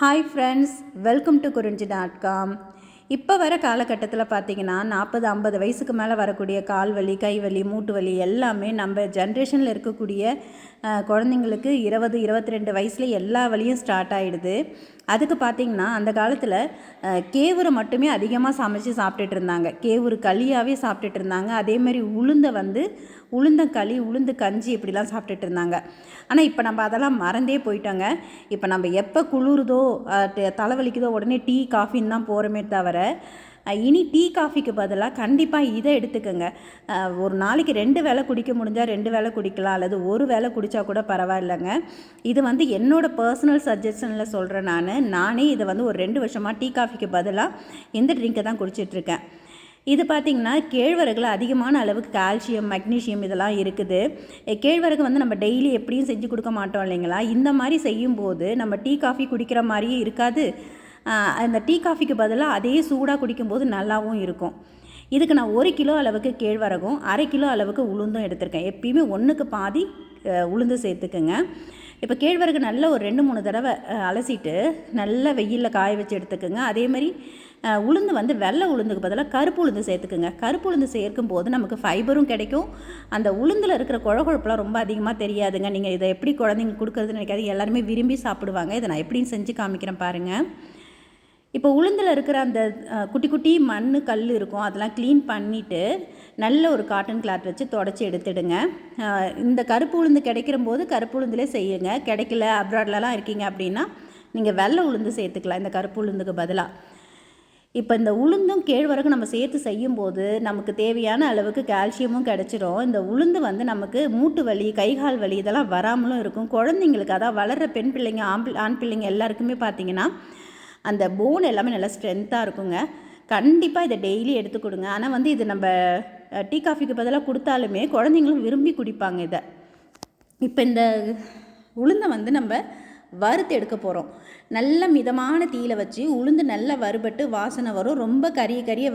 Hi friends, welcome to குறிஞ்சி.com. இப்போ வர காலகட்டத்தில் பார்த்திங்கன்னா 40-50 வயசுக்கு மேலே வரக்கூடிய கால் வலி, கை வலி, மூட்டு வலி எல்லாமே நம்ம ஜென்ரேஷனில் இருக்கக்கூடிய குழந்தைங்களுக்கு 20-22 வயசில் எல்லா வலியும் ஸ்டார்ட் ஆகிடுது. அதுக்கு பார்த்திங்கன்னா அந்த காலத்தில் கேவுரை மட்டுமே அதிகமாக சமைச்சு சாப்பிட்டுட்டு இருந்தாங்க. கேவுரு களியாகவே சாப்பிட்டுட்டு இருந்தாங்க. அதேமாதிரி உளுந்தங்களி, உளுந்து கஞ்சி இப்படிலாம் சாப்பிட்டுட்டு இருந்தாங்க. ஆனால் இப்போ நம்ம அதெல்லாம் மறந்தே போயிட்டோங்க. இப்போ நம்ம எப்போ குளிருதோ தலைவலிக்குதோ உடனே டீ காஃபின்னு தான் போகிறோமே தவிர இனி டீ காஃபிக்கு பதிலாக கண்டிப்பாக இதை எடுத்துக்கோங்க. ஒரு நாளைக்கு 2 வேளை குடிக்க முடிஞ்சால் 2 வேளை குடிக்கலாம், அல்லது ஒரு வேளை குடித்தா கூட பரவாயில்லைங்க. இது என்னோடய பர்சனல் சஜஷனில் சொல்கிறேன். நானே இதை ஒரு 2 வருஷமாக டீ காஃபிக்கு பதிலாக இந்த ட்ரிங்கை தான் குடிச்சிட்ருக்கேன். இது பார்த்திங்கன்னா கேழ்வரகுல அதிகமான அளவுக்கு கால்சியம், மெக்னீஷியம் இதெல்லாம் இருக்குது. கேழ்வரகு நம்ம டெய்லி எப்படியும் செஞ்சு கொடுக்க மாட்டோம் இல்லைங்களா? இந்த மாதிரி செய்யும்போது நம்ம டீ காஃபி குடிக்கிற மாதிரியே இருக்காது. அந்த டீ காஃபிக்கு பதிலாக அதே சூடாக குடிக்கும்போது நல்லாவும் இருக்கும். இதுக்கு நான் 1 கிலோ அளவுக்கு கேழ்வரகும் 1/2 கிலோ அளவுக்கு உளுந்தும் எடுத்திருக்கேன். எப்பயுமே 1க்கு பாதி உளுந்து சேர்த்துக்குங்க. இப்போ கேழ்வரகு நல்லா ஒரு 2-3 தடவை அலசிட்டு நல்லா வெயிலில் காய வச்சு எடுத்துக்கோங்க. அதேமாதிரி உளுந்து வெள்ளை உளுந்துக்கு பதிலாக கருப்பு உளுந்து சேர்த்துக்குங்க. கருப்பு உளுந்து சேர்க்கும் போது நமக்கு ஃபைபரும் கிடைக்கும். அந்த உளுந்தில் இருக்கிற குழகுழப்பெலாம் ரொம்ப அதிகமாக தெரியாதுங்க. நீங்கள் இதை எப்படி குழந்தைங்க கொடுக்குறதுன்னு நினைக்காது, எல்லாருமே விரும்பி சாப்பிடுவாங்க. இதை நான் எப்படின்னு செஞ்சு காமிக்கிறேன் பாருங்கள். இப்போ உளுந்தில் இருக்கிற அந்த குட்டி குட்டி மண், கல் இருக்கும், அதெல்லாம் க்ளீன் பண்ணிவிட்டு நல்ல ஒரு காட்டன் கிளாத் வச்சு தொடச்சி எடுத்துடுங்க. இந்த கருப்பு உளுந்து கிடைக்கிற போது கருப்பு உளுந்துலே செய்யுங்க. கிடைக்கல, அப்ராட்லலாம் இருக்கீங்க அப்படின்னா நீங்கள் வெள்ளை உளுந்து சேர்த்துக்கலாம் இந்த கருப்பு உளுந்துக்கு பதிலாக. இப்போ இந்த உளுந்தும் கேழ்வரகும் நம்ம சேர்த்து செய்யும்போது நமக்கு தேவையான அளவுக்கு கால்சியமும் கிடச்சிரும். இந்த உளுந்து நமக்கு மூட்டு வலி, கைகால் வலி இதெல்லாம் வராமலும் இருக்கும். குழந்தைங்களுக்கு, அதான் வளர்கிற பெண் பிள்ளைங்க, ஆண் பிள்ளைங்க எல்லாருக்குமே பார்த்திங்கன்னா அந்த போன் எல்லாமே நல்லா ஸ்ட்ரென்த்தாக இருக்குங்க. கண்டிப்பாக இதை டெய்லி எடுத்து கொடுங்க. ஆனால் இது நம்ம டீ காஃபிக்கு பதிலாக கொடுத்தாலுமே குழந்தைங்களும் விரும்பி குடிப்பாங்க இதை. இப்போ இந்த உளுந்தை நம்ம வறுத்து எடுக்க போகிறோம். நல்ல மிதமான தீயில் வச்சு உளுந்து நல்லா வறுபட்டு வாசனை வரும். ரொம்ப கரிய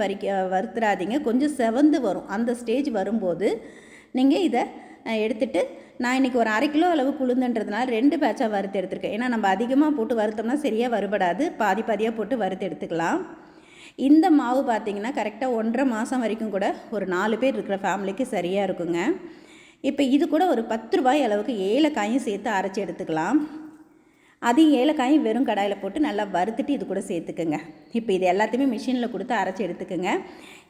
வறுத்துறாதீங்க, கொஞ்சம் செவந்து வரும். அந்த ஸ்டேஜ் வரும்போது நீங்கள் இதை எடுத்துகிட்டு, நான் இன்றைக்கி ஒரு 1/2 கிலோ அளவுக்கு உளுந்துன்றதுனால 2 பேட்சாக வறுத்து எடுத்துருக்கேன். ஏன்னா நம்ம அதிகமாக போட்டு வறுத்தோம்னா சரியாக வறுபடாது, பாதியாக போட்டு வறுத்து எடுத்துக்கலாம். இந்த மாவு பார்த்திங்கன்னா கரெக்டாக 1.5 மாதம் வரைக்கும் கூட ஒரு 4 பேர் இருக்கிற ஃபேமிலிக்கு சரியாக இருக்குங்க. இப்போ இது கூட ஒரு 10 ரூபாய் அளவுக்கு ஏலக்காயும் சேர்த்து அரைச்சி எடுத்துக்கலாம். அதையும் ஏலக்காயும் வெறும் கடாயில் போட்டு நல்லா வறுத்துட்டு இது கூட சேர்த்துக்குங்க. இப்போ இது எல்லாத்தையுமே மிஷினில் கொடுத்து அரைச்சி எடுத்துக்குங்க.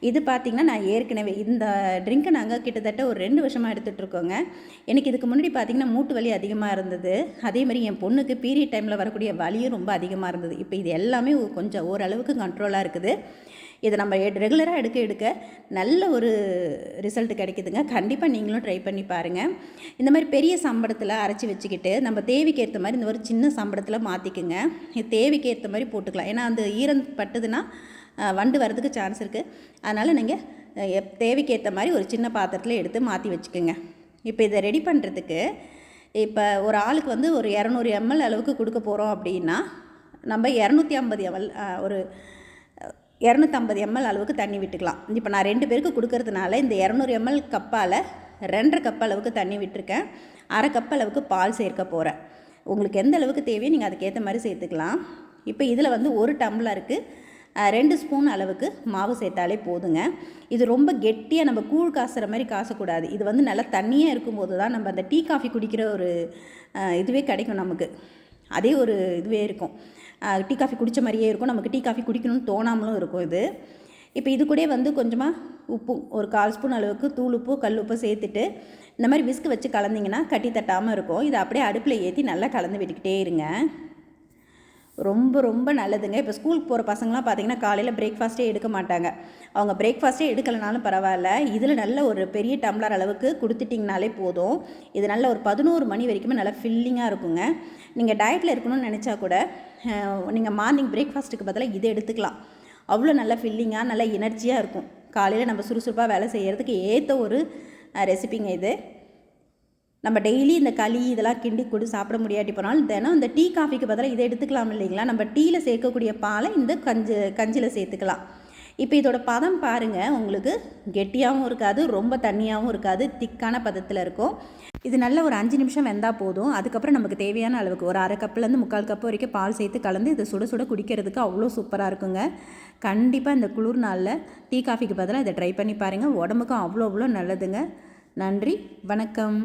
இது பார்த்திங்கன்னா நான் ஏற்கனவே இந்த ட்ரிங்க்கை நாங்கள் கிட்டத்தட்ட ஒரு 2 வருஷமாக எடுத்துகிட்ருக்கோங்க. எனக்கு இதுக்கு முன்னாடி பார்த்திங்கன்னா மூட்டு வலி அதிகமாக இருந்தது. அதேமாதிரி என் பொண்ணுக்கு பீரியட் டைமில் வரக்கூடிய வலியும் ரொம்ப அதிகமாக இருந்தது. இப்போ இது எல்லாமே கொஞ்சம் ஓரளவுக்கு கண்ட்ரோலாக இருக்குது. இதை நம்ம ரெகுலராக எடுக்க நல்ல ஒரு ரிசல்ட் கிடைக்குதுங்க. கண்டிப்பாக நீங்களும் ட்ரை பண்ணி பாருங்கள். இந்த மாதிரி பெரிய சம்பளத்தில் அரைச்சி வச்சுக்கிட்டு நம்ம தேவைக்கு ஏற்ற மாதிரி இந்த ஒரு சின்ன சம்பளத்தில் மாற்றிக்குங்க. தேவைக்கு ஏற்ற மாதிரி போட்டுக்கலாம். ஏன்னா அந்த ஈரம் பட்டுதுன்னா வண்டு வரதுக்கு சான்ஸ் இருக்குது. அதனால் நீங்கள் தேவைக்கு ஏற்ற மாதிரி ஒரு சின்ன பாத்திரத்தில் எடுத்து மாற்றி வச்சுக்கோங்க. இப்போ இதை ரெடி பண்ணுறதுக்கு இப்போ ஒரு ஆளுக்கு ஒரு 200 ml அளவுக்கு கொடுக்க போகிறோம் அப்படின்னா நம்ம 250 ml ஒரு 250 ml அளவுக்கு தண்ணி விட்டுக்கலாம். இப்போ நான் 2 பேருக்கு கொடுக்கறதுனால இந்த 200 ml கப்பால் 2.5 கப் அளவுக்கு தண்ணி விட்டுருக்கேன். 1/2 கப் அளவுக்கு பால் சேர்க்க போகிறேன். உங்களுக்கு எந்த அளவுக்கு தேவையோ நீங்கள் அதுக்கேற்ற மாதிரி சேர்த்துக்கலாம். இப்போ இதில் 1 டம்ளருக்கு 2 ஸ்பூன் அளவுக்கு மாவு சேர்த்தாலே போதுங்க. இது ரொம்ப கெட்டியாக நம்ம கூழ் காசுற மாதிரி காசக்கூடாது. இது நல்லா தண்ணியாக இருக்கும்போது தான் நம்ம அந்த டீ காஃபி குடிக்கிற ஒரு இதுவே கிடைக்கும் நமக்கு. அதே ஒரு இதுவே இருக்கும். டீ காஃபி குடித்த மாதிரியே இருக்கும். நமக்கு டீ காஃபி குடிக்கணும்னு தோணாமலும் இருக்கும் இது. இப்போ இது கூட கொஞ்சமாக உப்பு, ஒரு 1/4 ஸ்பூன் அளவுக்கு தூள் உப்பு, கல் உப்பு சேர்த்துட்டு இந்த மாதிரி விஸ்க் வச்சு கலந்திங்கன்னா கட்டி தட்டாமல் இருக்கும். இதை அப்படியே அடுப்பில் ஏற்றி நல்லா கலந்து விட்டுக்கிட்டே இருங்க. ரொம்ப ரொம்ப நல்லதுங்க. இப்போ ஸ்கூலுக்கு போகிற பசங்களாம் பார்த்திங்கன்னா காலையில் பிரேக்ஃபாஸ்ட்டே எடுக்க மாட்டாங்க. அவங்க பிரேக்ஃபாஸ்ட்டே எடுக்கலைனாலும் பரவாயில்ல, இதில் நல்ல ஒரு பெரிய டம்ளர் அளவுக்கு கொடுத்துட்டிங்கனாலே போதும். இது நல்ல ஒரு 11 மணி வரைக்குமே நல்லா ஃபில்லிங்காக இருக்குங்க. நீங்கள் டயட்டில் இருக்கணும்னு நினச்சா கூட நீங்கள் மார்னிங் பிரேக்ஃபாஸ்ட்டுக்கு பதிலாக இதை எடுத்துக்கலாம். அவ்வளோ நல்லா ஃபில்லிங்காக நல்லா எனர்ஜியாக இருக்கும். காலையில் நம்ம சுறுசுறுப்பாக வேலை செய்கிறதுக்கு ஏற்ற ஒரு ரெசிபிங்க இது. நம்ம டெய்லி இந்த களி இதெல்லாம் கிண்டி கூட சாப்பிட முடியாட்டி போனாலும் தினம் இந்த டீ காஃபிக்கு பதிலாக இதை எடுத்துக்கலாம் இல்லைங்களா? நம்ம டீயில் சேர்க்கக்கூடிய பாலை இந்த கஞ்சியில் சேர்த்துக்கலாம். இப்போ இதோட பதம் பாருங்கள், உங்களுக்கு கெட்டியாகவும் இருக்காது, ரொம்ப தண்ணியாகவும் இருக்காது, திக்கான பதத்தில் இருக்கும். இது நல்ல ஒரு 5 நிமிஷம் வெந்தால் போதும். அதுக்கப்புறம் நமக்கு தேவையான அளவுக்கு ஒரு அரை கப்புலேருந்து 3/4 கப்பு வரைக்கும் பால் சேர்த்து கலந்து இதை சுட சுட குடிக்கிறதுக்கு அவ்வளோ சூப்பராக இருக்குங்க. கண்டிப்பாக இந்த குளிர் நாளில் டீ காஃபிக்கு பதிலாக இதை ட்ரை பண்ணி பாருங்கள். உடம்புக்கும் அவ்வளோ நல்லதுங்க. நன்றி, வணக்கம்.